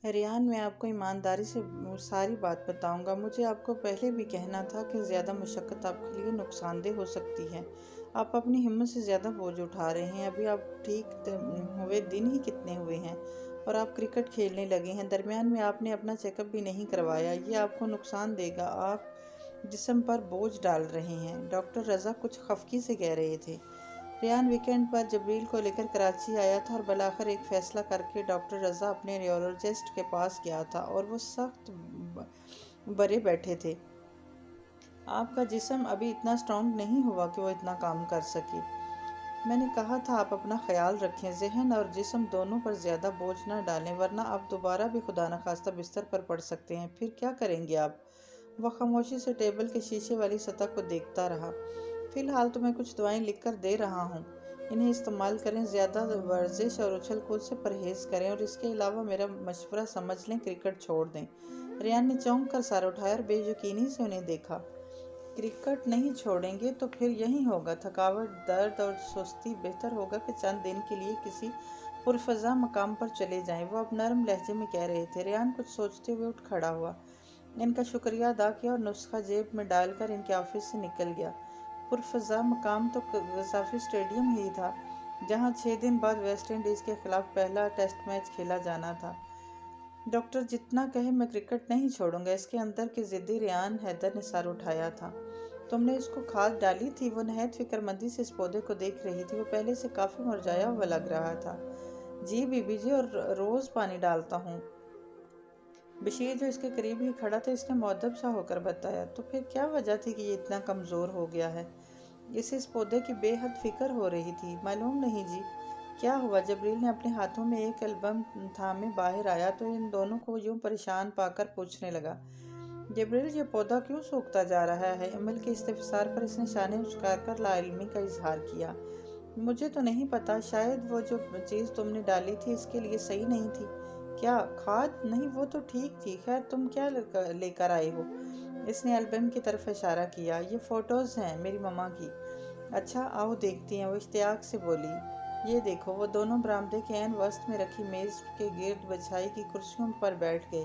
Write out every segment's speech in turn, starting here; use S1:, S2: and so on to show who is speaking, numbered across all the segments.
S1: ریان، میں آپ کو ایمانداری سے ساری بات بتاؤں گا۔ مجھے آپ کو پہلے بھی کہنا تھا کہ زیادہ مشقت آپ کے لیے نقصان دہ ہو سکتی ہے۔ آپ اپنی ہمت سے زیادہ بوجھ اٹھا رہے ہیں۔ ابھی آپ ٹھیک ہوئے دن ہی کتنے ہوئے ہیں اور آپ کرکٹ کھیلنے لگے ہیں۔ درمیان میں آپ نے اپنا چیک اپ بھی نہیں کروایا۔ یہ آپ کو نقصان دے گا۔ آپ جسم پر بوجھ ڈال رہے ہیں، ڈاکٹر رضا کچھ خفگی سے کہہ رہے تھے۔ ریان ویکینڈ پر جبریل کو لے کر کراچی آیا تھا اور بالآخر ایک فیصلہ کر کے ڈاکٹر رضا اپنے نیورولوجسٹ کے پاس گیا تھا اور وہ سخت برے بیٹھے تھے۔ آپ کا جسم ابھی اتنا سٹرونگ نہیں ہوا کہ وہ اتنا کام کر سکے۔ میں نے کہا تھا آپ اپنا خیال رکھیں، ذہن اور جسم دونوں پر زیادہ بوجھ نہ ڈالیں ورنہ آپ دوبارہ بھی خدا نخواستہ بستر پر پڑ سکتے ہیں۔ پھر کیا کریں گے آپ؟ وہ خاموشی سے ٹیبل کے شیشے والی سطح کو دیکھتا رہا۔ فی الحال تو میں کچھ دعائیں لکھ کر دے رہا ہوں، انہیں استعمال کریں، زیادہ ورزش اور اچھل کود سے پرہیز کریں اور اس کے علاوہ میرا مشورہ سمجھ لیں، کرکٹ چھوڑ دیں۔ ریان نے چونک کر سر اٹھایا اور بے یقینی سے انہیں دیکھا۔ کرکٹ نہیں چھوڑیں گے تو پھر یہی ہوگا، تھکاوٹ، درد اور سستی۔ بہتر ہوگا کہ چند دن کے لیے کسی پرفضا مقام پر چلے جائیں، وہ اب نرم لہجے میں کہہ رہے تھے۔ ریان کچھ سوچتے ہوئے اٹھ کھڑا ہوا، ان کا شکریہ ادا کیا اور نسخہ جیب میں ڈال کر ان کے آفس سے نکل گیا۔ پرفضا مقام تو قذافی اسٹیڈیم ہی تھا، جہاں 6 دن بعد ویسٹ انڈیز کے خلاف پہلا ٹیسٹ میچ کھیلا جانا تھا۔ ڈاکٹر جتنا کہے میں کرکٹ نہیں چھوڑوں گا، اس کے اندر کے ضدی ریان حیدر نے سر اٹھایا تھا۔ تم نے اس کو کھاد ڈالی تھی؟ وہ نہایت فکر مندی سے اس پودے کو دیکھ رہی تھی، وہ پہلے سے کافی مرجھایا ہوا لگ رہا تھا۔ جی بی بی جی، اور روز پانی ڈالتا ہوں۔ بشیر جو اس کے قریب ہی کھڑا تھا، اس نے مؤدب سا ہو کر بتایا۔ تو پھر کیا وجہ تھی کہ یہ اتنا کمزور ہو گیا ہے؟ اسے اس پودے کی بے حد فکر ہو رہی تھی۔ معلوم نہیں جی۔ کیا ہوا؟ جبریل نے اپنے ہاتھوں میں ایک البم تھامے باہر آیا تو ان دونوں کو یوں پریشان پا کر پوچھنے لگا، جبریل یہ پودا کیوں سوکھتا جا رہا ہے؟ عمل کے استفسار پر اس نے شانے اچکا کر لا علمی کا اظہار کیا۔ مجھے تو نہیں پتا، شاید وہ جو چیز تم نے ڈالی تھی اس کے لیے صحیح نہیں تھی۔ کیا کھاد؟ نہیں، وہ تو ٹھیک تھی۔ خیر تم کیا لے کر آئے ہو؟ اس نے البم کی طرف اشارہ کیا۔ یہ فوٹوز ہیں میری مما کی۔ اچھا آؤ دیکھتی ہیں، وہ اشتیاق سے بولی۔ یہ دیکھو۔ وہ دونوں برآمدے کے عین وسط میں رکھی میز کے گرد بچھائی کی کرسیوں پر بیٹھ گئے۔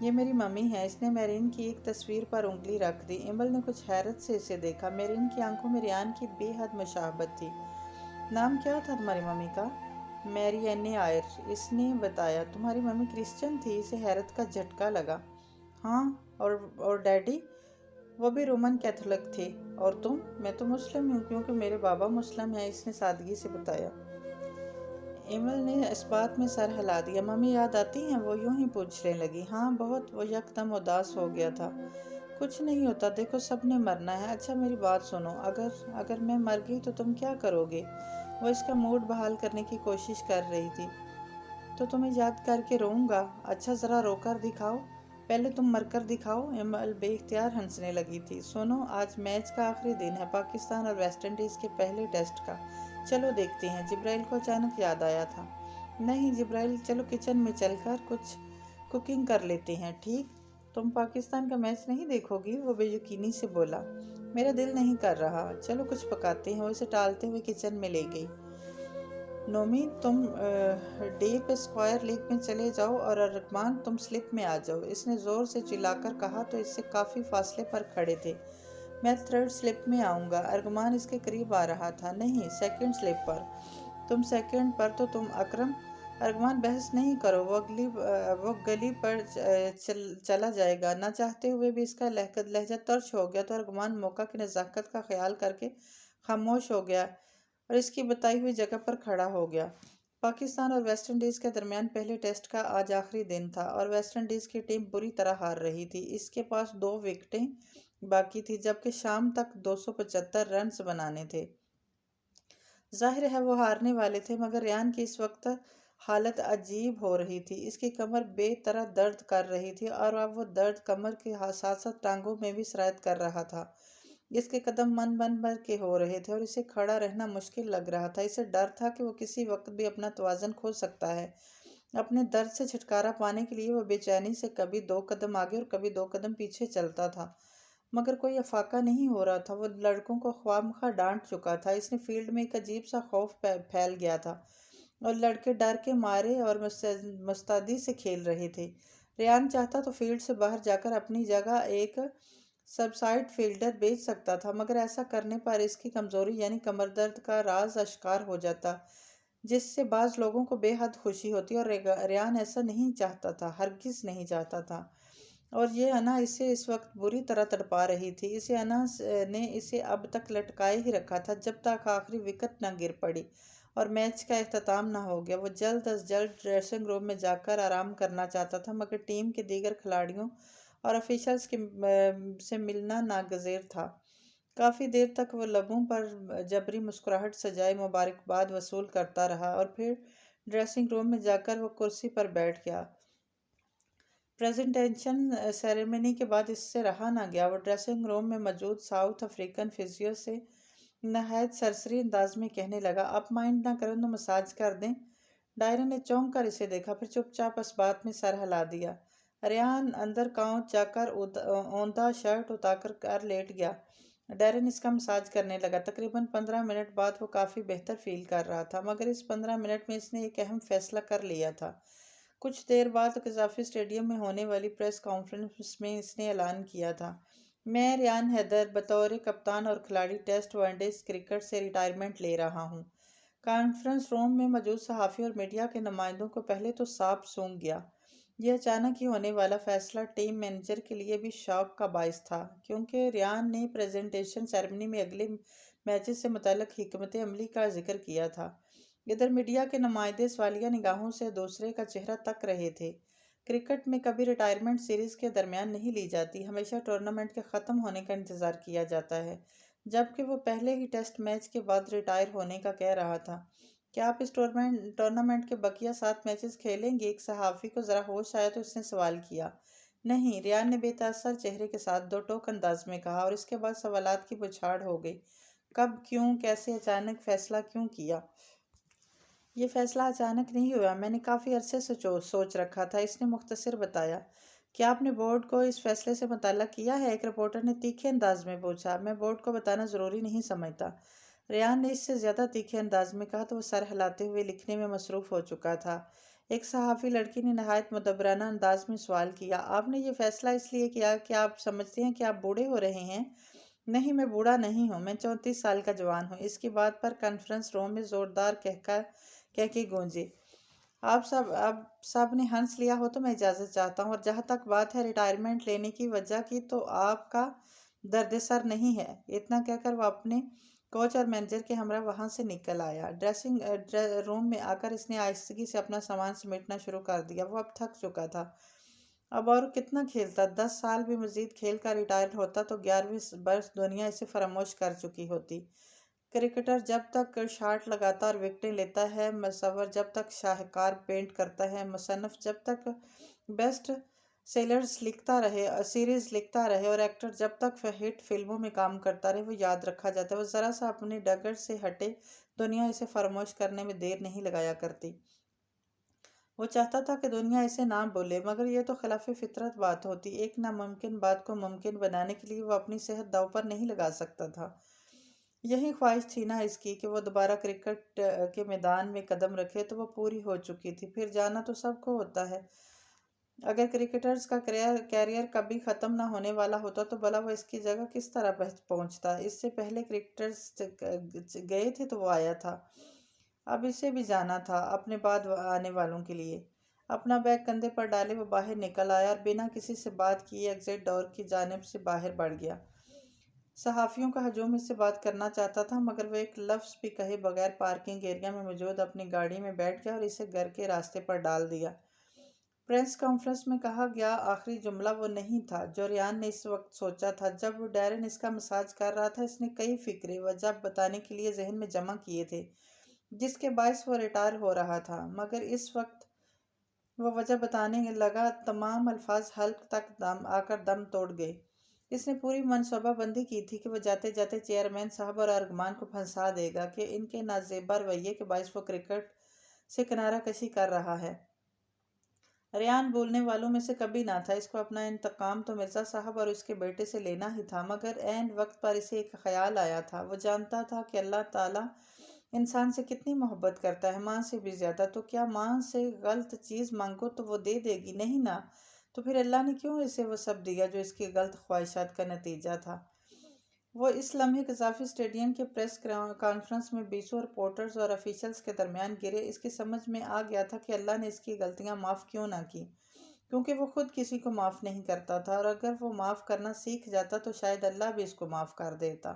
S1: یہ میری ممی ہے۔ اس نے میرین کی ایک تصویر پر انگلی رکھ دی۔ ایمل نے کچھ حیرت سے اسے دیکھا۔ میرین کی آنکھوں میں ریان کی بے حد مشابہت تھی۔ نام کیا تھا تمہاری ممی کا؟ میری اینی آئر، اس نے بتایا۔ تمہاری ممی کرسچن تھی؟ اسے حیرت کا جھٹکا لگا۔ ہاں۔ اور ڈیڈی؟ وہ بھی رومن کیتھولک تھے۔ اور تم؟ میں تو مسلم ہوں کیونکہ میرے بابا مسلم ہیں، اس نے سادگی سے بتایا۔ ایمل نے اس بات میں سر ہلا دیا۔ ممی یاد آتی ہیں؟ وہ یوں ہی پوچھنے لگی۔ ہاں بہت۔ وہ یکدم اداس ہو گیا تھا۔ کچھ نہیں ہوتا، دیکھو سب نے مرنا ہے۔ اچھا میری بات سنو، اگر میں مر گئی تو تم کیا کرو گے؟ وہ اس کا موڈ بحال کرنے کی کوشش کر رہی تھی۔ تو تمہیں یاد کر کے روؤں گا۔ اچھا ذرا رو کر دکھاؤ، پہلے تم مر کر دکھاؤ۔ ایمل بے اختیار ہنسنے لگی تھی۔ سنو، آج میچ کا آخری دن ہے، پاکستان اور ویسٹ انڈیز کے پہلے ٹیسٹ کا۔ چلو دیکھتے ہیں۔ جبرائیل کو اچانک یاد آیا تھا۔ نہیں جبرائیل، چلو کچن میں چل کر کچھ کوکنگ کر لیتے ہیں، ٹھیک؟ تم پاکستان کا میچ نہیں دیکھو گی؟ وہ بے یقینی سے بولا۔ میرا دل نہیں کر رہا۔ چلو کچھ پکاتے ہیں۔ وہ اسے ٹالتے ہوئے کچن میں لے گئی۔ نومی تم ڈیپ اسکوائر لیگ میں چلے جاؤ اور ارغمان تم سلپ میں آ جاؤ، اس نے زور سے چلا کر کہا تو اس سے کافی فاصلے پر کھڑے تھے۔ میں تھرڈ سلپ میں آؤں گا۔ ارغمان اس کے قریب آ رہا تھا۔ نہیں، سیکنڈ سلپ پر۔ تم سیکنڈ پر تو تم اکرم۔ ارغمان بحث نہیں کرو، وہ گلی پر چلا جائے گا۔ نہ چاہتے ہوئے بھی اس کا لہجہ ترش ہو گیا تو ارغمان موقع کی نزاکت کا خیال کر کے خاموش ہو گیا اور اس کی بتائی ہوئی جگہ پر کھڑا ہو گیا۔ پاکستان اور ویسٹ انڈیز کے درمیان پہلے ٹیسٹ کا آج آخری دن تھا اور ویسٹ انڈیز کی ٹیم بری طرح ہار رہی تھی۔ اس کے پاس 2 وکٹیں باقی تھیں جبکہ شام تک 275 رنز بنانے تھے۔ ظاہر ہے وہ ہارنے والے تھے، مگر ریان کی اس وقت حالت عجیب ہو رہی تھی۔ اس کی کمر بے طرح درد کر رہی تھی اور اب وہ درد کمر کے ساتھ ساتھ ٹانگوں میں بھی سرایت کر رہا تھا۔ اس کے قدم من بن بھر کے ہو رہے تھے اور اسے کھڑا رہنا مشکل لگ رہا تھا۔ اسے ڈر تھا کہ وہ کسی وقت بھی اپنا توازن کھو سکتا ہے۔ اپنے درد سے چھٹکارا پانے کے لیے وہ بے چینی سے کبھی 2 قدم آگے اور کبھی 2 قدم پیچھے چلتا تھا، مگر کوئی افاقہ نہیں ہو رہا تھا۔ وہ لڑکوں کو خواہ مخواہ ڈانٹ چکا تھا۔ اس نے فیلڈ میں ایک عجیب سا خوف پھیل گیا تھا اور لڑکے ڈر کے مارے اور مستعدی سے کھیل رہے تھے۔ ریان چاہتا تو فیلڈ سے باہر جا کر اپنی جگہ ایک سبسائڈ فیلڈر بیچ سکتا تھا، مگر ایسا کرنے پر اس کی کمزوری یعنی کمر درد کا راز اشکار ہو جاتا، جس سے بعض لوگوں کو بے حد خوشی ہوتی، اور ریان ایسا نہیں چاہتا تھا، ہرگز نہیں چاہتا تھا۔ اور یہ انا اسے اس وقت بری طرح تڑپا رہی تھی۔ اسے انا نے اسے اب تک لٹکائے ہی رکھا تھا جب تک آخری وکٹ نہ گر پڑی اور میچ کا اختتام نہ ہو گیا۔ وہ جلد از جلد ڈریسنگ روم میں جا کر آرام کرنا چاہتا تھا، مگر ٹیم کے دیگر کھلاڑیوں اور آفیشلز سے ملنا ناگزیر تھا۔ کافی دیر تک وہ لبوں پر جبری مسکراہٹ سجائے مبارکباد وصول کرتا رہا اور پھر ڈریسنگ روم میں جا کر وہ کرسی پر بیٹھ گیا۔ پریزنٹیشن سیریمنی کے بعد اس سے رہا نہ گیا۔ وہ ڈریسنگ روم میں موجود ساؤتھ افریقن فزیو سے نہایت سرسری انداز میں کہنے لگا، آپ مائنڈ نہ کریں تو مساج کر دیں۔ ڈائرن نے چونک کر اسے دیکھا، پھر چپ چاپ اس بات میں سر ہلا دیا۔ ریان اندر کاؤنٹ جا کر اوندا شرٹ اتار کر لیٹ گیا۔ ڈائرن اس کا مساج کرنے لگا۔ تقریباً 15 منٹ بعد وہ کافی بہتر فیل کر رہا تھا، مگر اس 15 منٹ میں اس نے ایک اہم فیصلہ کر لیا تھا۔ کچھ دیر بعد قذافی اسٹیڈیم میں ہونے والی پریس کانفرنس میں اس نے اعلان کیا تھا، میں ریان حیدر بطور کپتان اور کھلاڑی ٹیسٹ ون ڈے کرکٹ سے ریٹائرمنٹ لے رہا ہوں۔ کانفرنس روم میں موجود صحافیوں اور میڈیا کے نمائندوں کو پہلے تو سانپ سونگھ گیا۔ یہ اچانک ہی ہونے والا فیصلہ ٹیم مینیجر کے لیے بھی شاک کا باعث تھا، کیونکہ ریان نے پریزنٹیشن سیریمنی میں اگلے میچز سے متعلق حکمت عملی کا ذکر کیا تھا۔ ادھر میڈیا کے نمائندے سوالیہ نگاہوں سے دوسرے کا چہرہ تک رہے تھے۔ کرکٹ میں کبھی ریٹائرمنٹ سیریز کے درمیان نہیں لی جاتی، ہمیشہ ٹورنامنٹ کے ختم ہونے کا انتظار کیا جاتا ہے، جبکہ وہ پہلے ہی ٹیسٹ میچ کے بعد ریٹائر ہونے کا کہہ رہا تھا۔ کیا آپ اس ٹورنامنٹ کے بقیہ 7 میچز کھیلیں گے؟ ایک صحافی کو ذرا ہوش آیا تو اس نے سوال کیا۔ نہیں، ریان نے بے تاثر چہرے کے ساتھ دو ٹوک انداز میں کہا، اور اس کے بعد سوالات کی بچھاڑ ہو گئی۔ کب، کیوں، کیسے، اچانک فیصلہ کیوں کیا؟ یہ فیصلہ اچانک نہیں ہوا، میں نے کافی عرصے سے سوچ رکھا تھا، اس نے مختصر بتایا۔ کیا آپ نے بورڈ کو اس فیصلے سے مطلع کیا ہے؟ ایک رپورٹر نے تیکھے انداز میں پوچھا۔ میں بورڈ کو بتانا ضروری نہیں سمجھتا، ریان نے اس سے زیادہ تیکھے انداز میں کہا تو وہ سر ہلاتے ہوئے لکھنے میں مصروف ہو چکا تھا۔ ایک صحافی لڑکی نے نہایت مدبرانہ انداز میں سوال کیا، آپ نے یہ فیصلہ اس لیے کیا کہ آپ سمجھتے ہیں کہ آپ بوڑھے ہو رہے ہیں؟ نہیں، میں بوڑھا نہیں ہوں، میں 34 سال کا جوان ہوں۔ اس کی بات پر کانفرنس روم میں زوردار کہکے گونجے۔ آپ سب نے ہنس لیا ہو تو میں اجازت چاہتا ہوں، اور جہاں تک بات ہے ریٹائرمنٹ لینے کی وجہ کی تو آپ کا درد سر نہیں ہے۔ اتنا کہہ کر وہ اپنے کوچ اور مینیجر کے ہمراہ وہاں سے نکل آیا۔ ڈریسنگ روم میں آ کر اس نے آہستگی سے اپنا سامان سمیٹنا شروع کر دیا۔ وہ اب تھک چکا تھا، اب اور کتنا کھیلتا؟ 10 سال بھی مزید کھیل کر ریٹائر ہوتا تو 11ویں برس دنیا اسے فراموش کر چکی ہوتی۔ کرکٹر جب تک شاٹ لگاتا اور وکٹیں لیتا ہے، مصور جب تک شاہکار پینٹ کرتا ہے، مصنف جب تک بیسٹ سیریز لکھتا رہے، اور ایکٹر جب تک ہٹ فلموں میں کام کرتا رہے، وہ یاد رکھا جاتا ہے۔ وہ ذرا سا اپنی ڈگر سے ہٹے، دنیا اسے فراموش کرنے میں دیر نہیں لگایا کرتی۔ وہ چاہتا تھا کہ دنیا اسے نہ بھولے، مگر یہ تو خلاف فطرت بات ہوتی۔ ایک ناممکن بات کو ممکن بنانے کے لیے وہ اپنی صحت داؤ پر نہیں لگا سکتا تھا۔ یہی خواہش تھی نا اس کی کہ وہ دوبارہ کرکٹ کے میدان میں قدم رکھے، تو وہ پوری ہو چکی تھی۔ پھر جانا تو سب کو ہوتا ہے۔ اگر کرکٹرز کا کیریئر کبھی ختم نہ ہونے والا ہوتا تو بھلا وہ اس کی جگہ کس طرح پہنچتا؟ اس سے پہلے کرکٹرز گئے تھے تو وہ آیا تھا، اب اسے بھی جانا تھا اپنے بعد آنے والوں کے لیے۔ اپنا بیگ کندھے پر ڈالے وہ باہر نکل آیا اور بنا کسی سے بات کیے ایگزٹ ڈور کی جانب سے باہر بڑھ گیا۔ صحافیوں کا ہجوم اس سے بات کرنا چاہتا تھا، مگر وہ ایک لفظ بھی کہے بغیر پارکنگ ایریا میں موجود اپنی گاڑی میں بیٹھ گیا اور اسے گھر کے راستے پر ڈال دیا۔ پریس کانفرنس میں کہا گیا آخری جملہ وہ نہیں تھا جو ریان نے اس وقت سوچا تھا۔ جب ڈائرن اس کا مساج کر رہا تھا، اس نے کئی فکرے وجہ بتانے کے لیے ذہن میں جمع کیے تھے جس کے باعث وہ ریٹائر ہو رہا تھا، مگر اس وقت وہ وجہ بتانے لگا تمام الفاظ حلق تک آ کر دم توڑ گئے۔ اس نے پوری منصوبہ بندی کی تھی کہ وہ جاتے جاتے چیئرمین صاحب اور ارجمان کو پھنسا دے گا کہ ان کے نازیبا رویے کے باعث وہ کرکٹ سے کنارہ کشی کر رہا ہے۔ ریان بولنے والوں میں سے کبھی نہ تھا، اس کو اپنا انتقام تو مرزا صاحب اور اس کے بیٹے سے لینا ہی تھا، مگر عین وقت پر اسے ایک خیال آیا تھا۔ وہ جانتا تھا کہ اللہ تعالیٰ انسان سے کتنی محبت کرتا ہے، ماں سے بھی زیادہ، تو کیا ماں سے غلط چیز مانگو تو وہ دے دے گی؟ نہیں نا۔ تو پھر اللہ نے کیوں اسے وہ سب دیا جو اس کی غلط خواہشات کا نتیجہ تھا؟ وہ اس لمحے قذافی اسٹیڈیم کے پریس کانفرنس میں بیسوں رپورٹرز اور افیشلز کے درمیان گرے۔ اس کی سمجھ میں آ گیا تھا کہ اللہ نے اس کی غلطیاں معاف کیوں نہ کی، کیونکہ وہ خود کسی کو معاف نہیں کرتا تھا، اور اگر وہ معاف کرنا سیکھ جاتا تو شاید اللہ بھی اس کو معاف کر دیتا۔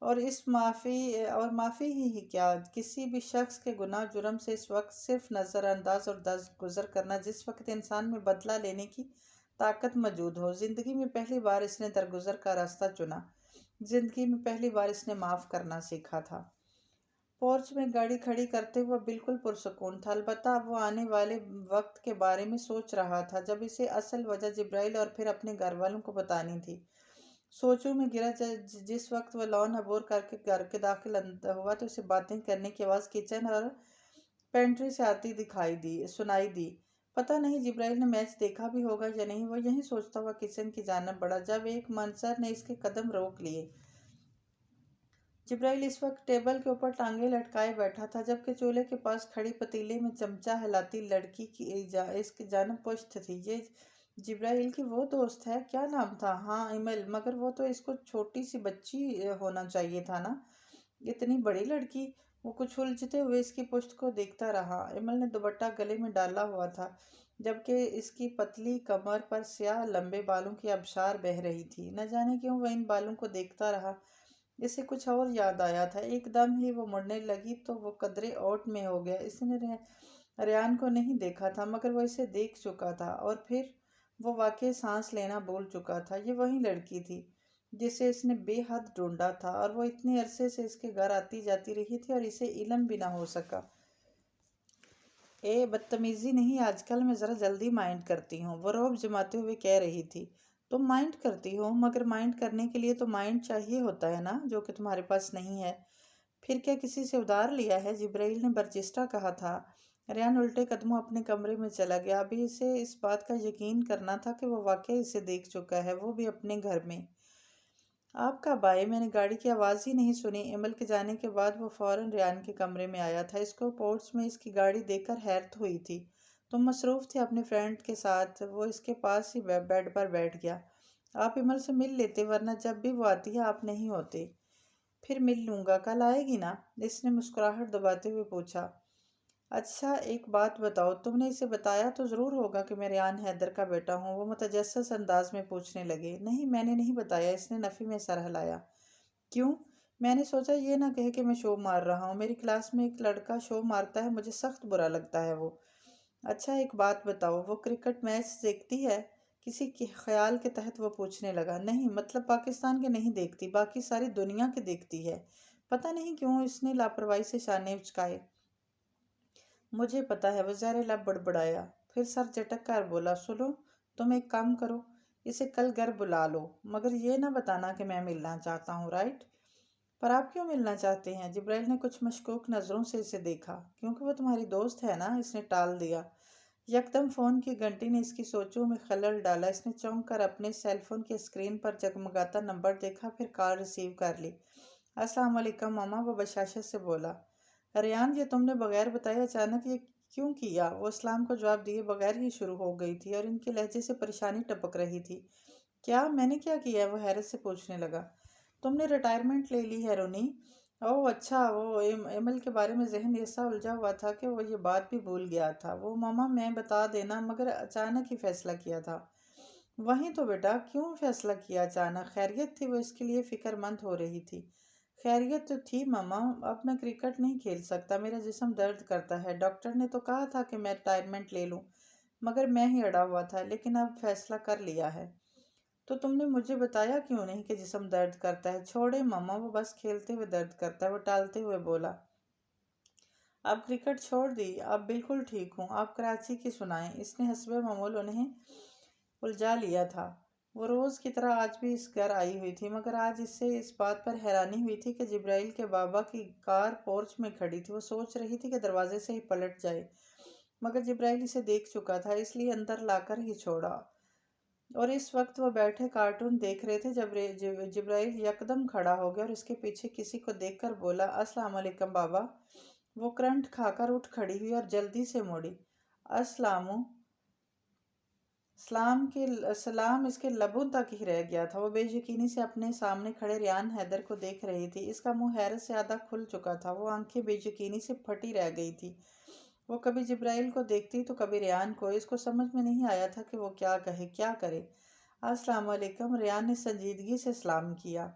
S1: اور معافی ہی کیا، کسی بھی شخص کے گناہ جرم سے اس وقت صرف نظر انداز اور درگزر کرنا جس وقت انسان میں بدلہ لینے کی طاقت موجود ہو۔ زندگی میں پہلی بار اس نے درگزر کا راستہ چنا، زندگی میں پہلی بار اس نے معاف کرنا سیکھا تھا۔ پورچ میں گاڑی کھڑی کرتے ہوئے بالکل پرسکون تھا، البتہ اب وہ آنے والے وقت کے بارے میں سوچ رہا تھا جب اسے اصل وجہ جبرائیل اور پھر اپنے گھر والوں کو بتانی تھی۔ سوچوں میں گرا جس وقت وہ لان عبور کر کے گھر کے داخل ہوا تو اسے باتیں کرنے کی آواز کچن اور پینٹری سے آتی سنائی دی۔ پتہ نہیں جبرائیل نے میچ دیکھا بھی ہوگا یا نہیں، وہ یہیں سوچتا ہوا کچن کی جانب بڑھا جب ایک منظر نے اس کے قدم روک لیے۔ جبرائیل اس وقت ٹیبل کے اوپر ٹانگیں لٹکائے بیٹھا تھا، جبکہ چولہے کے پاس کھڑی پتیلے میں چمچہ ہلاتی لڑکی اس کی جانب پشت تھی۔ یہ جبرائیل کی وہ دوست ہے، کیا نام تھا؟ ہاں، ایمل، مگر وہ تو اس کو چھوٹی سی بچی ہونا چاہیے تھا نا، اتنی بڑی لڑکی۔ وہ کچھ الجھتے ہوئے اس کی پشت کو دیکھتا رہا۔ ایمل نے دوپٹہ گلے میں ڈالا ہوا تھا، جبکہ اس کی پتلی کمر پر سیاہ لمبے بالوں کی آبشار بہہ رہی تھی۔ نہ جانے کیوں وہ ان بالوں کو دیکھتا رہا، اسے کچھ اور یاد آیا تھا۔ ایک دم ہی وہ مڑنے لگی تو وہ قدرے اوٹ میں ہو گیا۔ اس نے ریان کو نہیں دیکھا تھا، مگر وہ اسے دیکھ چکا تھا، اور پھر وہ واقعی سانس لینا بھول چکا تھا۔ یہ وہی لڑکی تھی جسے اس نے بے حد ڈھونڈا تھا، اور وہ اتنے عرصے سے اس کے گھر آتی جاتی رہی تھی اور اسے علم بھی نہ ہو سکا۔ بدتمیزی نہیں، آج کل میں ذرا جلدی مائنڈ کرتی ہوں، وہ رعب جماتے ہوئے کہہ رہی تھی۔ تم مائنڈ کرتی ہو، مگر مائنڈ کرنے کے لیے تو مائنڈ چاہیے ہوتا ہے نا، جو کہ تمہارے پاس نہیں ہے۔ پھر کیا کسی سے ادھار لیا ہے؟ جبرائیل نے برجستہ کہا تھا۔ ریان الٹے قدموں اپنے کمرے میں چلا گیا۔ ابھی اسے اس بات کا یقین کرنا تھا کہ وہ واقعی اسے دیکھ چکا ہے، وہ بھی اپنے گھر میں۔ آپ کب آئے؟ میں نے گاڑی کی آواز ہی نہیں سنی۔ ایمل کے جانے کے بعد وہ فوراً ریان کے کمرے میں آیا تھا۔ اس کو پورچ میں اس کی گاڑی دیکھ کر حیرت ہوئی تھی۔ تم مصروف تھے اپنے فرینڈ کے ساتھ؟ وہ اس کے پاس ہی بیڈ پر بیٹھ گیا۔ آپ ایمل سے مل لیتے، ورنہ جب بھی وہ آتی ہے آپ نہیں ہوتے۔ پھر مل لوں گا، کل آئے گی نا؟ اس نے مسکراہٹ دباتے ہوئے پوچھا۔ اچھا ایک بات بتاؤ، تم نے اسے بتایا تو ضرور ہوگا کہ میں ریان حیدر کا بیٹا ہوں؟ وہ متجسس انداز میں پوچھنے لگے۔ نہیں، میں نے نہیں بتایا، اس نے نفی میں سر ہلایا۔ کیوں؟ میں نے سوچا یہ نہ کہے کہ میں شو مار رہا ہوں۔ میری کلاس میں ایک لڑکا شو مارتا ہے، مجھے سخت برا لگتا ہے وہ۔ اچھا ایک بات بتاؤ، وہ کرکٹ میچ دیکھتی ہے؟ کسی کے خیال کے تحت وہ پوچھنے لگا۔ نہیں، مطلب پاکستان کے نہیں دیکھتی، باقی ساری دنیا کے دیکھتی ہے۔ پتہ نہیں کیوں، اس نے لاپرواہی سے شانے اچکائے۔ مجھے پتا ہے، وہ زہرے لب بڑبڑایا، پھر سر جھٹک کر بولا۔ سنو، تم ایک کام کرو، اسے کل گھر بلا لو، مگر یہ نہ بتانا کہ میں ملنا چاہتا ہوں، رائٹ؟ پر آپ کیوں ملنا چاہتے ہیں؟ جبرائیل نے کچھ مشکوک نظروں سے اسے دیکھا۔ کیونکہ وہ تمہاری دوست ہے نا، اس نے ٹال دیا۔ یکدم فون کی گھنٹی نے اس کی سوچوں میں خلل ڈالا۔ اس نے چونک کر اپنے سیل فون کی اسکرین پر جگمگاتا نمبر دیکھا، پھر کال ریسیو کر لی۔ السلام علیکم ماما، وہ بشاشت سے بولا۔ ریان، یہ تم نے بغیر بتائے اچانک یہ کیوں کیا؟ وہ اسلام کو جواب دیے بغیر ہی شروع ہو گئی تھی، اور ان کے لہجے سے پریشانی ٹپک رہی تھی۔ کیا میں نے کیا کیا ہے؟ وہ حیرت سے پوچھنے لگا۔ تم نے ریٹائرمنٹ لے لی ہے رونی۔ اوہ اچھا، وہ ایمل کے بارے میں ذہن ایسا الجھا ہوا تھا کہ وہ یہ بات بھی بھول گیا تھا۔ وہ ماما میں بتا دینا، مگر اچانک ہی فیصلہ کیا تھا۔ وہیں تو بیٹا، کیوں فیصلہ کیا اچانک؟ خیریت تھی؟ وہ اس کے لیے فکر مند ہو رہی تھی۔ خیریت تو تھی ماما، اب میں کرکٹ نہیں کھیل سکتا، میرا جسم درد کرتا ہے۔ ڈاکٹر نے تو کہا تھا کہ میں ریٹائرمنٹ لے لوں، مگر میں ہی اڑا ہوا تھا، لیکن اب فیصلہ کر لیا ہے۔ تو تم نے مجھے بتایا کیوں نہیں کہ جسم درد کرتا ہے؟ چھوڑے ماما، وہ بس کھیلتے ہوئے درد کرتا ہے، وہ ٹالتے ہوئے بولا۔ اب کرکٹ چھوڑ دی؟ اب بالکل ٹھیک ہوں، آپ کراچی کی سنائیں۔ اس نے حسب معمول انہیں الجھا لیا تھا۔ وہ روز کی طرح آج بھی اس گھر آئی ہوئی تھی، مگر آج اس سے اس بات پر حیرانی ہوئی تھی کہ جبرائیل کے بابا کی کار پورچ میں کھڑی تھی۔ وہ سوچ رہی تھی کہ دروازے سے ہی پلٹ جائے، مگر جبرائیل اسے دیکھ چکا تھا، اس لیے اندر لا کر ہی چھوڑا۔ اور اس وقت وہ بیٹھے کارٹون دیکھ رہے تھے جب جبرائیل یکدم کھڑا ہو گیا اور اس کے پیچھے کسی کو دیکھ کر بولا، السلام علیکم بابا۔ وہ کرنٹ کھا کر اٹھ کھڑی ہوئی اور جلدی سے مڑی۔ السلام سلام اس کے لبوں تک ہی رہ گیا تھا۔ وہ بے یقینی سے اپنے سامنے کھڑے ریان حیدر کو دیکھ رہی تھی۔ اس کا منہ حیرت سے آدھا کھل چکا تھا، وہ آنکھیں بے یقینی سے پھٹی رہ گئی تھی۔ وہ کبھی جبرائیل کو دیکھتی تو کبھی ریان کو۔ اس کو سمجھ میں نہیں آیا تھا کہ وہ کیا کہے، کیا کرے۔ السلام علیکم، ریان نے سنجیدگی سے سلام کیا۔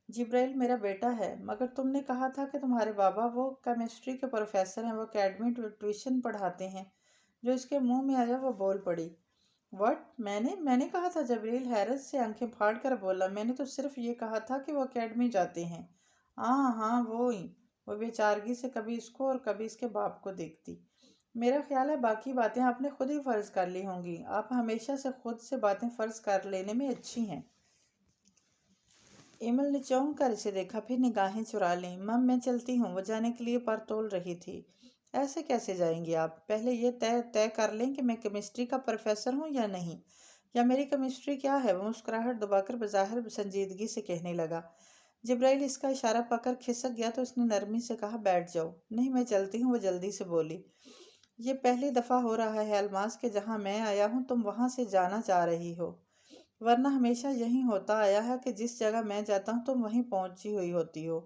S1: جبرائیل میرا بیٹا ہے، مگر تم نے کہا تھا کہ تمہارے بابا وہ کیمسٹری کے پروفیسر ہیں، وہ اکیڈمی ٹیوشن پڑھاتے ہیں۔ جو اس کے منہ میں آیا وہ بول پڑی۔ وٹ؟ میں نے کہا تھا؟ جبرائیل حیرت سے آنکھیں پھاڑ کر بولا، میں نے تو صرف یہ کہا تھا کہ وہ اکیڈمی جاتے ہیں۔ ہاں وہی۔ وہ بے چارگی سے کبھی اس کو اور کبھی اس کے باپ کو دیکھتی۔ میرا خیال ہے باقی باتیں آپ نے خود ہی فرض کر لی ہوں گی۔ آپ ہمیشہ سے خود سے باتیں فرض کر لینے میں اچھی ہیں۔ ایمل نے چونک کر اسے دیکھا، پھر نگاہیں چرا لیں۔ مم میں چلتی ہوں۔ وہ جانے کے لیے پر تول رہی تھی۔ ایسے کیسے جائیں گی آپ؟ پہلے یہ طے کر لیں کہ میں کیمسٹری کا پروفیسر ہوں یا نہیں، یا میری کیمسٹری کیا ہے۔ وہ مسکراہٹ دبا کر بظاہر سنجیدگی سے کہنے لگا۔ جبرائیل اس کا اشارہ پا کر کھسک گیا تو اس نے نرمی سے کہا، بیٹھ جاؤ۔ نہیں میں چلتی ہوں، وہ جلدی سے بولی۔ یہ پہلی دفعہ ہو رہا ہے الماس کہ جہاں میں آیا ہوں تم وہاں سے جانا چاہ رہی ہو، ورنہ ہمیشہ یہی ہوتا آیا ہے کہ جس جگہ میں جاتا ہوں تم وہیں پہنچی ہوئی ہوتی ہو۔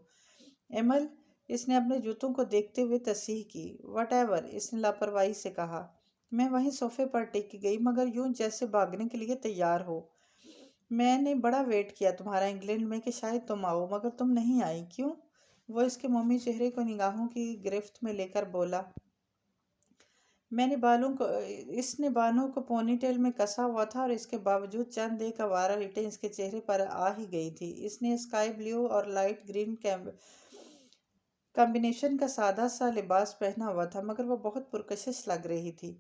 S1: ایمل، اس نے اپنے جوتوں کو دیکھتے ہوئے تصحیح کی۔ وٹ ایور، اس نے لاپرواہی سے کہا۔ میں وہیں صوفے پر ٹک گئی، مگر یوں جیسے بھاگنے کے لیے تیار ہو۔ میں نے بڑا ویٹ کیا تمہارا انگلینڈ میں کہ شاید تم آؤ، مگر تم نہیں آئی، کیوں؟ وہ اس کے مومی چہرے کو نگاہوں کی گرفت میں لے کر بولا۔ اس نے بالوں کو پونی ٹیل میں کسا ہوا تھا اور اس کے باوجود چند ایک آوارہ لٹیں اس کے چہرے پر آ ہی گئی تھی۔ اس نے اسکائی بلیو اور لائٹ گرین کمبینیشن کا سادہ سا لباس پہنا ہوا تھا، مگر وہ بہت پرکشش لگ رہی تھی۔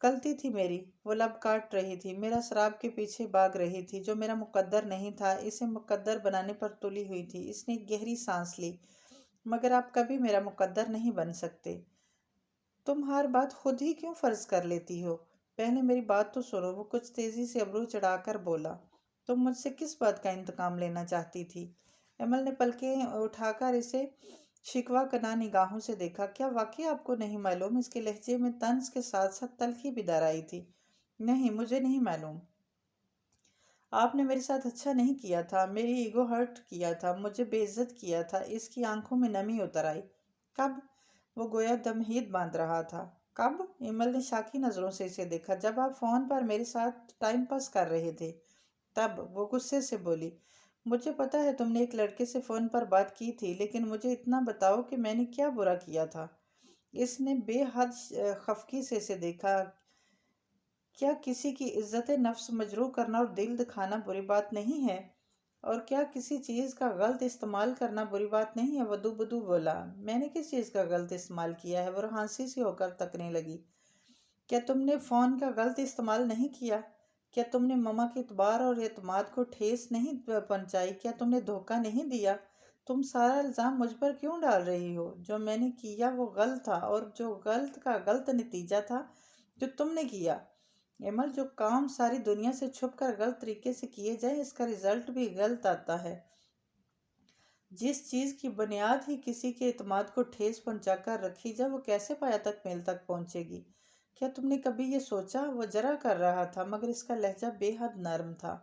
S1: غلطی تھی میری، وہ لب کاٹ رہی تھی۔ میرا سراب کے پیچھے بھاگ رہی تھی جو میرا مقدر نہیں تھا، اسے مقدر بنانے پر تلی ہوئی تھی۔ اس نے ایک گہری سانس لی۔ مگر آپ کبھی میرا مقدر نہیں بن سکتے۔ تم ہر بات خود ہی کیوں فرض کر لیتی ہو؟ پہلے میری بات تو سنو، وہ کچھ تیزی سے ابرو چڑھا کر بولا۔ تم مجھ سے کس بات کا انتقام لینا چاہتی تھی؟ ایمل نے پلکیں اٹھا کر اسے شکوہ کناں نگاہوں سے دیکھا۔ کیا واقعی آپ کو نہیں معلوم؟ اس کے لہجے میں طنز کے ساتھ ساتھ تلخی بھی در آئی تھی۔ نہیں، مجھے نہیں معلوم۔ آپ نے میرے ساتھ اچھا نہیں کیا تھا، میری ایگو ہرٹ کیا تھا، مجھے بے عزت کیا تھا۔ اس کی آنکھوں میں نمی اتر آئی۔ کب؟ وہ گویا دمہید باندھ رہا تھا۔ کب؟ ایمل نے شاکی نظروں سے اسے دیکھا۔ جب آپ فون پر میرے ساتھ ٹائم پاس کر رہے تھے تب، وہ غصے سے بولی۔ مجھے پتا ہے تم نے ایک لڑکے سے فون پر بات کی تھی، لیکن مجھے اتنا بتاؤ کہ میں نے کیا برا کیا تھا؟ اس نے بے حد خفگی سے اسے دیکھا۔ کیا کسی کی عزت نفس مجروح کرنا اور دل دکھانا بری بات نہیں ہے؟ اور کیا کسی چیز کا غلط استعمال کرنا بری بات نہیں ہے؟ وہ دو بدو بولا۔ میں نے کس چیز کا غلط استعمال کیا ہے؟ وہ ہنسی سی ہو کر تکنے لگی۔ کیا تم نے فون کا غلط استعمال نہیں کیا؟ کیا تم نے مما کے اعتبار اور اعتماد کو ٹھیس نہیں پہنچائی؟ کیا تم نے دھوکہ نہیں دیا؟ تم سارا الزام مجھ پر کیوں ڈال رہی ہو؟ جو میں نے کیا وہ غلط تھا، اور جو غلط کا غلط نتیجہ تھا جو تم نے کیا۔ ایمل، جو کام ساری دنیا سے چھپ کر غلط طریقے سے کیے جائیں اس کا رزلٹ بھی غلط آتا ہے۔ جس چیز کی بنیاد ہی کسی کے اعتماد کو ٹھیس پہنچا کر رکھی جائے وہ کیسے پایا تک میل تک پہنچے گی؟ کیا تم نے کبھی یہ سوچا؟ وہ جرا کر رہا تھا، مگر اس کا لہجہ بے حد نرم تھا۔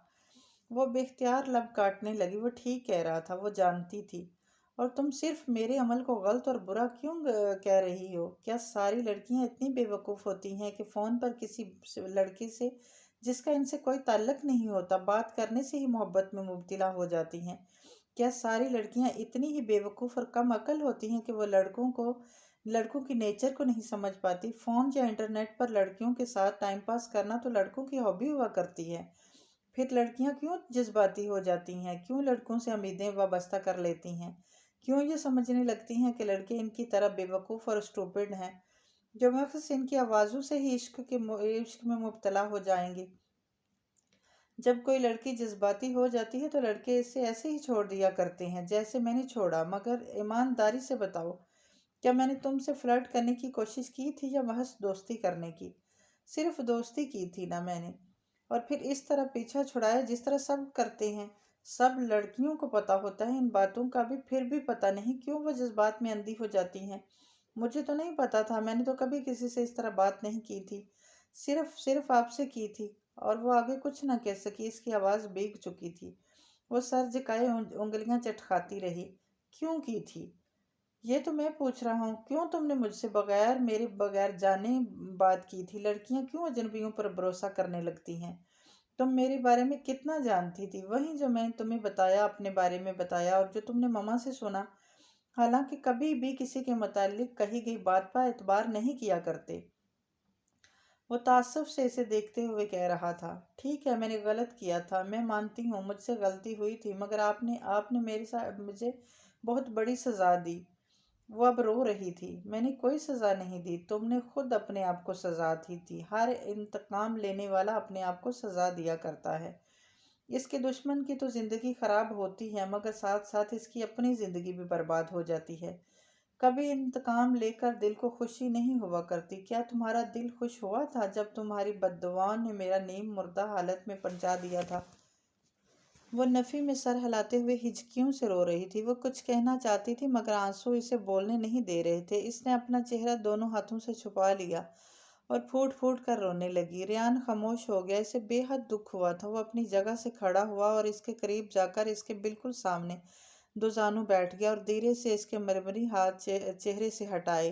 S1: وہ بے اختیار لب کاٹنے لگی۔ وہ ٹھیک کہہ رہا تھا، وہ جانتی تھی۔ اور تم صرف میرے عمل کو غلط اور برا کیوں کہہ رہی ہو؟ کیا ساری لڑکیاں اتنی بے وقوف ہوتی ہیں کہ فون پر کسی لڑکے سے جس کا ان سے کوئی تعلق نہیں ہوتا بات کرنے سے ہی محبت میں مبتلا ہو جاتی ہیں؟ کیا ساری لڑکیاں اتنی ہی بے وقوف اور کم عقل ہوتی ہیں کہ وہ لڑکوں کی نیچر کو نہیں سمجھ پاتی؟ فون یا انٹرنیٹ پر لڑکیوں کے ساتھ ٹائم پاس کرنا تو لڑکوں کی ہابی ہوا کرتی ہے۔ پھر لڑکیاں کیوں جذباتی ہو جاتی ہیں؟ کیوں لڑکوں سے امیدیں وابستہ کر لیتی ہیں؟ کیوں یہ سمجھنے لگتی ہیں کہ لڑکے ان کی طرح بے وقوف اور اسٹوپڈ ہیں، جو محض ان کی آوازوں سے ہی عشق میں مبتلا ہو جائیں گے؟ جب کوئی لڑکی جذباتی ہو جاتی ہے تو لڑکے اسے ایسے ہی چھوڑ دیا کرتے ہیں جیسے میں نے چھوڑا۔ مگر ایمانداری سے بتاؤ، کیا میں نے تم سے فلرٹ کرنے کی کوشش کی تھی یا محض دوستی کرنے کی؟ صرف دوستی کی تھی نا میں نے۔ اور پھر اس طرح پیچھا چھڑایا جس طرح سب کرتے ہیں۔ سب لڑکیوں کو پتہ ہوتا ہے ان باتوں کا بھی، پھر بھی پتہ نہیں کیوں وہ جذبات میں اندھی ہو جاتی ہیں۔ مجھے تو نہیں پتہ تھا، میں نے تو کبھی کسی سے اس طرح بات نہیں کی تھی، صرف آپ سے کی تھی۔ اور وہ آگے کچھ نہ کہہ سکی، اس کی آواز بھیگ چکی تھی۔ وہ سر جھکائے انگلیاں چٹکھاتی رہی۔ کیوں کی تھی؟ یہ تو میں پوچھ رہا ہوں، کیوں تم نے مجھ سے میرے بغیر جانے بات کی تھی؟ لڑکیاں کیوں اجنبیوں پر بھروسہ کرنے لگتی ہیں؟ تم میرے بارے میں کتنا جانتی تھی؟ وہی جو میں تمہیں بتایا، اپنے بارے میں بتایا، اور جو تم نے ماما سے سنا۔ حالانکہ کبھی بھی کسی کے متعلق کہی گئی بات پر اعتبار نہیں کیا کرتے۔ وہ تعصب سے اسے دیکھتے ہوئے کہہ رہا تھا، ٹھیک ہے، میں نے غلط کیا تھا، میں مانتی ہوں مجھ سے غلطی ہوئی تھی، مگر آپ نے مجھے بہت بڑی سزا دی۔ وہ اب رو رہی تھی۔ میں نے کوئی سزا نہیں دی، تم نے خود اپنے آپ کو سزا دی تھی۔ ہر انتقام لینے والا اپنے آپ کو سزا دیا کرتا ہے۔ اس کے دشمن کی تو زندگی خراب ہوتی ہے، مگر ساتھ ساتھ اس کی اپنی زندگی بھی برباد ہو جاتی ہے۔ کبھی انتقام لے کر دل کو خوشی نہیں ہوا کرتی۔ کیا تمہارا دل خوش ہوا تھا جب تمہاری بددعاؤں نے میرا نیم مردہ حالت میں پہنچا دیا تھا؟ وہ نفی میں سر ہلاتے ہوئے ہچکیوں سے رو رہی تھی۔ وہ کچھ کہنا چاہتی تھی مگر آنسو اسے بولنے نہیں دے رہے تھے۔ اس نے اپنا چہرہ دونوں ہاتھوں سے چھپا لیا اور پھوٹ پھوٹ کر رونے لگی۔ ریان خاموش ہو گیا۔ اسے بے حد دکھ ہوا تھا۔ وہ اپنی جگہ سے کھڑا ہوا اور اس کے قریب جا کر اس کے بالکل سامنے دوزانوں بیٹھ گیا اور دھیرے سے اس کے مرمری ہاتھ چہرے سے ہٹائے۔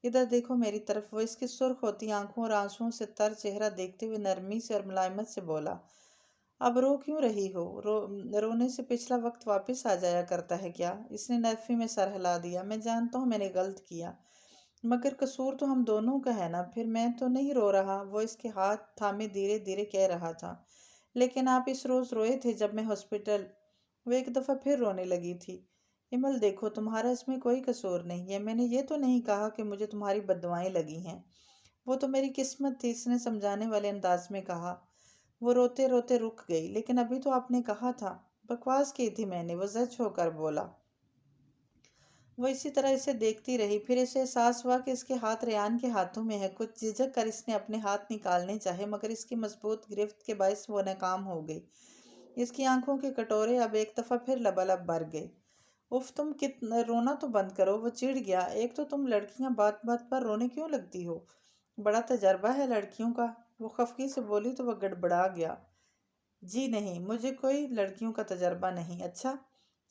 S1: ادھر دیکھو میری طرف۔ وہ اس کی سرخ ہوتی آنکھوں اور آنسوؤں سے تر چہرہ دیکھتے ہوئے نرمی سے اور ملائمت سے بولا، اب رو کیوں رہی ہو؟ رونے سے پچھلا وقت واپس آ جایا کرتا ہے کیا؟ اس نے نرفی میں سر ہلا دیا۔ میں جانتا ہوں میں نے غلط کیا، مگر قصور تو ہم دونوں کا ہے نا، پھر میں تو نہیں رو رہا۔ وہ اس کے ہاتھ تھامے دھیرے دھیرے کہہ رہا تھا، لیکن آپ اس روز روئے تھے جب میں ہاسپٹل۔ وہ ایک دفعہ پھر رونے لگی تھی۔ امل دیکھو، تمہارا اس میں کوئی قصور نہیں ہے۔ میں نے یہ تو نہیں کہا کہ مجھے تمہاری بددعائیں لگی ہیں، وہ تو میری قسمت تھی، اس نے سمجھانے والے انداز میں کہا۔ وہ روتے روتے رک گئی۔ لیکن ابھی تو آپ نے کہا تھا۔ بکواس کی تھی میں نے، وہ زچ ہو کر بولا۔ وہ اسی طرح اسے دیکھتی رہی۔ پھر اسے احساس ہوا کہ اس کے ہاتھ ریان کے ہاتھوں میں ہے۔ کچھ جھجک کر اس نے اپنے ہاتھ نکالنے چاہے، مگر اس کی مضبوط گرفت کے باعث وہ ناکام ہو گئی۔ اس کی آنکھوں کے کٹورے اب ایک دفعہ پھر لبالب بھر گئے۔ اف، تم رونا تو بند کرو۔ وہ چڑ گیا۔ ایک تو تم لڑکیاں بات بات پر رونے کیوں لگتی ہو؟ بڑا تجربہ ہے لڑکیوں کا۔ وہ خفگی سے بولی تو وہ گڑبڑا گیا۔ جی نہیں، مجھے کوئی لڑکیوں کا تجربہ نہیں۔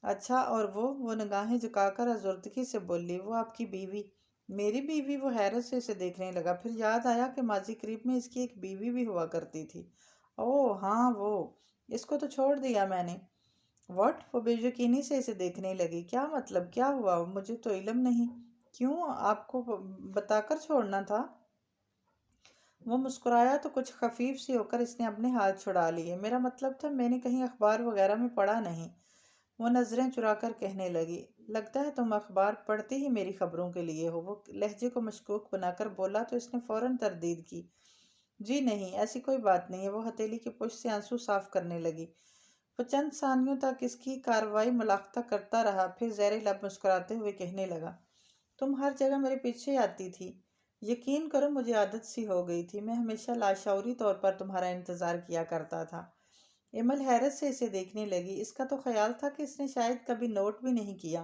S1: اچھا، اور وہ نگاہیں جھکا کر آزردگی سے بولی، وہ آپ کی بیوی؟ میری بیوی؟ وہ حیرت سے اسے دیکھنے لگا، پھر یاد آیا کہ ماضی قریب میں اس کی ایک بیوی بھی ہوا کرتی تھی۔ اوہ ہاں، وہ اس کو تو چھوڑ دیا میں نے۔ واٹ؟ وہ بے یقینی سے اسے دیکھنے لگی۔ کیا مطلب؟ کیا ہوا؟ مجھے تو علم نہیں۔ کیوں؟ آپ کو بتا کر چھوڑنا تھا؟ وہ مسکرایا تو کچھ خفیف سی ہو کر اس نے اپنے ہاتھ چھڑا لیے۔ میرا مطلب تھا میں نے کہیں اخبار وغیرہ میں پڑھا نہیں۔ وہ نظریں چرا کر کہنے لگی، لگتا ہے تم اخبار پڑھتے ہی میری خبروں کے لیے ہو۔ وہ لہجے کو مشکوک بنا کر بولا تو اس نے فوراً تردید کی، جی نہیں، ایسی کوئی بات نہیں ہے۔ وہ ہتھیلی کی پشت سے آنسو صاف کرنے لگی۔ وہ چند ثانیوں تک اس کی کارروائی ملاحظہ کرتا رہا، پھر زیر لب مسکراتے ہوئے کہنے لگا، تم ہر جگہ میرے پیچھے آتی تھی۔ یقین کرو مجھے عادت سی ہو گئی تھی، میں ہمیشہ لاشعوری طور پر تمہارا انتظار کیا کرتا تھا۔ امل حیرت سے اسے دیکھنے لگی۔ اس کا تو خیال تھا کہ اس نے شاید کبھی نوٹ بھی نہیں کیا۔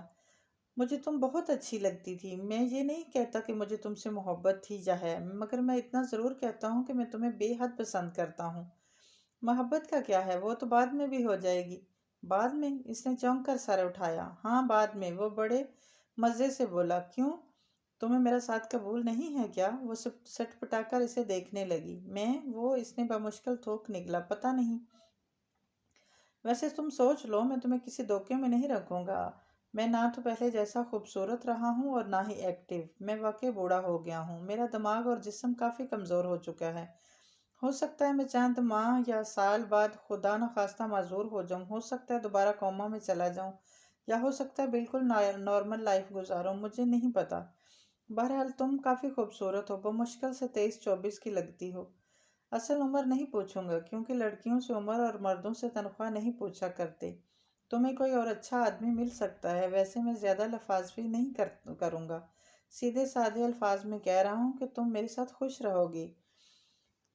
S1: مجھے تم بہت اچھی لگتی تھی۔ میں یہ نہیں کہتا کہ مجھے تم سے محبت تھی یا ہے، مگر میں اتنا ضرور کہتا ہوں کہ میں تمہیں بے حد پسند کرتا ہوں۔ محبت کا کیا ہے، وہ تو بعد میں بھی ہو جائے گی۔ بعد میں؟ اس نے چونک کر سر اٹھایا۔ ہاں بعد میں، وہ بڑے مزے سے بولا۔ کیوں؟ تمہیں میرا ساتھ قبول نہیں ہے کیا؟ وہ سٹ پٹا کر اسے دیکھنے لگی۔ اس نے بمشکل تھوک نکلا، پتہ نہیں۔ ویسے تم سوچ لو، میں تمہیں کسی دھوکے میں نہیں رکھوں گا۔ میں نہ تو پہلے جیسا خوبصورت رہا ہوں اور نہ ہی ایکٹیو۔ میں واقعی بوڑھا ہو گیا ہوں، میرا دماغ اور جسم کافی کمزور ہو چکا ہے۔ ہو سکتا ہے میں چند ماہ یا سال بعد خدا نخواستہ معذور ہو جاؤں، ہو سکتا ہے دوبارہ کوما میں چلا جاؤں، یا ہو سکتا ہے بالکل نارمل لائف گزاروں، مجھے نہیں پتا۔ بہرحال تم کافی خوبصورت ہو، بمشکل سے 23-24 کی لگتی ہو۔ اصل عمر نہیں پوچھوں گا، کیونکہ لڑکیوں سے عمر اور مردوں سے تنخواہ نہیں پوچھا کرتے۔ تمہیں کوئی اور اچھا آدمی مل سکتا ہے۔ ویسے میں زیادہ لفاظی نہیں کروں گا، سیدھے سادے الفاظ میں کہہ رہا ہوں کہ تم میرے ساتھ خوش رہو گی۔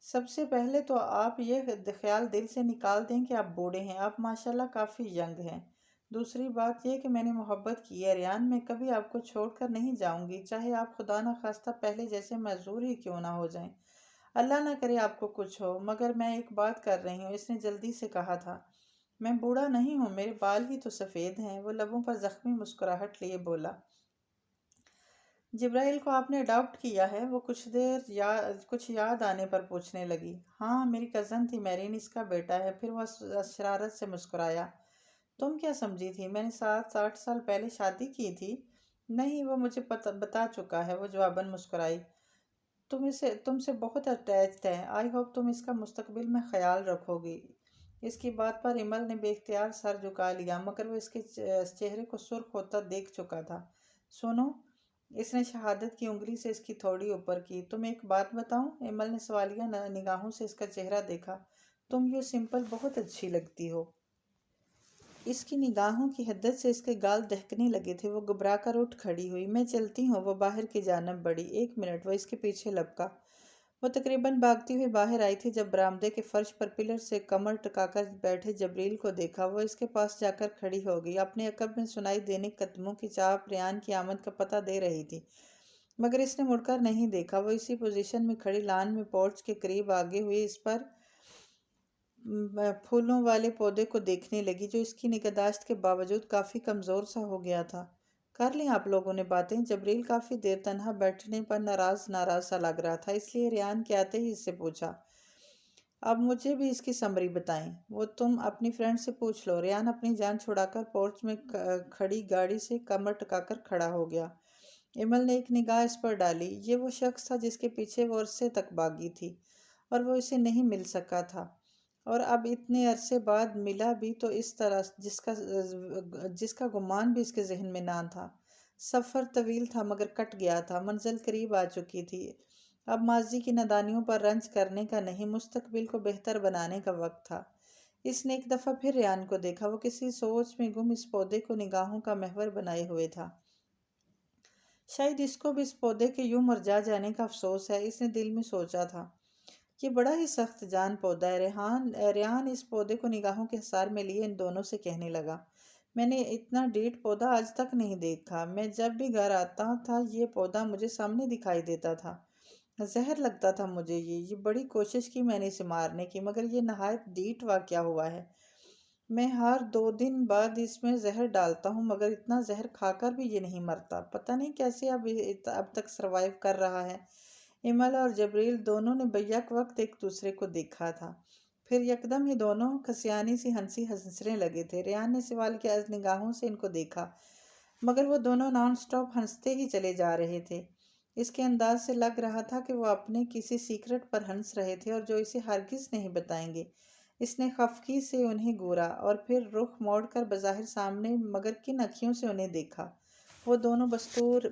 S1: سب سے پہلے تو آپ یہ خیال دل سے نکال دیں کہ آپ بوڑھے ہیں، آپ ماشاءاللہ کافی ینگ ہیں۔ دوسری بات یہ کہ میں نے محبت کی ہے ریان، میں کبھی آپ کو چھوڑ کر نہیں جاؤں گی، چاہے آپ خدا نہ خواستہ پہلے جیسے معذور ہی کیوں نہ ہو جائیں۔ اللہ نہ کرے آپ کو کچھ ہو، مگر میں ایک بات کر رہی ہوں، اس نے جلدی سے کہا تھا۔ میں بوڑھا نہیں ہوں، میرے بال ہی تو سفید ہیں، وہ لبوں پر زخمی مسکراہٹ لیے بولا۔ جبرائیل کو آپ نے اڈاپٹ کیا ہے؟ وہ کچھ یاد آنے پر پوچھنے لگی۔ ہاں، میری کزن تھی میرین، اس کا بیٹا ہے۔ پھر وہ شرارت سے مسکرایا۔ تم کیا سمجھی تھی میں نے 7-8 سال پہلے شادی کی تھی؟ نہیں، وہ مجھے بتا چکا ہے، وہ جواباً مسکرائی۔ تم سے بہت اٹیچڈ ہے، آئی ہوپ تم اس کا مستقبل میں خیال رکھو گی۔ اس کی بات پر ایمل نے بے اختیار سر جھکا لیا، مگر وہ اس کے چہرے کو سرخ ہوتا دیکھ چکا تھا۔ سنو، اس نے شہادت کی انگلی سے اس کی تھوڑی اوپر کی۔ تم ایک بات بتاؤں؟ ایمل نے سوالیہ نگاہوں سے اس کا چہرہ دیکھا۔ تم یوں سمپل بہت اچھی لگتی ہو۔ اس کی نگاہوں کی حدت سے اس کے گال دہکنے لگے تھے۔ وہ گھبرا کر اٹھ کھڑی ہوئی۔ میں چلتی ہوں، وہ باہر کی جانب بڑھی۔ 1 منٹ، وہ اس کے پیچھے لپکا۔ وہ تقریباً بھاگتی ہوئی باہر آئی تھی جب برآمدے کے فرش پر پلر سے کمر ٹکا کر بیٹھے جبریل کو دیکھا۔ وہ اس کے پاس جا کر کھڑی ہو گئی، اپنے عقب میں سنائی دینے قدموں کی چاپ ریان کی آمد کا پتہ دے رہی تھی، مگر اس نے مڑ کر نہیں دیکھا۔ وہ اسی پوزیشن میں کھڑی لان میں پورچ کے قریب آگے ہوئی اس پر پھولوں والے پودے کو دیکھنے لگی، جو اس کی نگہداشت کے باوجود کافی کمزور سا ہو گیا تھا۔ کر لیں آپ لوگوں نے باتیں؟ جبریل کافی دیر تنہا بیٹھنے پر ناراض سا لگ رہا تھا، اس لیے ریان کے آتے ہی اس سے پوچھا، اب مجھے بھی اس کی سمری بتائیں۔ وہ تم اپنی فرینڈ سے پوچھ لو۔ ریان اپنی جان چھڑا کر پورچ میں کھڑی گاڑی سے کمر ٹکا کر کھڑا ہو گیا۔ ایمل نے ایک نگاہ اس پر ڈالی۔ یہ وہ شخص تھا جس کے پیچھے وہ عرصے تک بھاگی تھی، اور وہ اسے نہیں مل سکا تھا، اور اب اتنے عرصے بعد ملا بھی تو اس طرح جس کا گمان بھی اس کے ذہن میں نہ تھا۔ سفر طویل تھا مگر کٹ گیا تھا، منزل قریب آ چکی تھی۔ اب ماضی کی نادانیوں پر رنج کرنے کا نہیں، مستقبل کو بہتر بنانے کا وقت تھا۔ اس نے ایک دفعہ پھر ریان کو دیکھا، وہ کسی سوچ میں گم اس پودے کو نگاہوں کا محور بنائے ہوئے تھا۔ شاید اس کو بھی اس پودے کے یوں مرجا جانے کا افسوس ہے، اس نے دل میں سوچا تھا۔ یہ بڑا ہی سخت جان پودا ہے۔ ریحان اس پودے کو نگاہوں کے حصار میں لیے ان دونوں سے کہنے لگا، میں نے اتنا ڈیٹ پودا آج تک نہیں دیکھا۔ میں جب بھی گھر آتا تھا یہ پودا مجھے سامنے دکھائی دیتا تھا۔ زہر لگتا تھا مجھے یہ بڑی کوشش کی میں نے اسے مارنے کی، مگر یہ نہایت ڈیٹ واقعہ ہوا ہے۔ میں ہر 2 دن بعد اس میں زہر ڈالتا ہوں، مگر اتنا زہر کھا کر بھی یہ نہیں مرتا۔ پتہ نہیں کیسے اب تک سروائیو کر رہا ہے۔ ایمل اور جبریل دونوں نے بیک وقت ایک دوسرے کو دیکھا تھا، پھر یکدم ہی دونوں کھسیانی سی ہنسنے لگے تھے۔ ریان نے سوال کی نگاہوں سے ان کو دیکھا، مگر وہ دونوں نان سٹاپ ہنستے ہی چلے جا رہے تھے۔ اس کے انداز سے لگ رہا تھا کہ وہ اپنے کسی سیکرٹ پر ہنس رہے تھے، اور جو اسے ہرگز نہیں بتائیں گے۔ اس نے خفگی سے انہیں گھورا اور پھر رخ موڑ کر بظاہر سامنے مگر کن اکھیوں سے انہیں دیکھا۔ وہ دونوں بدستور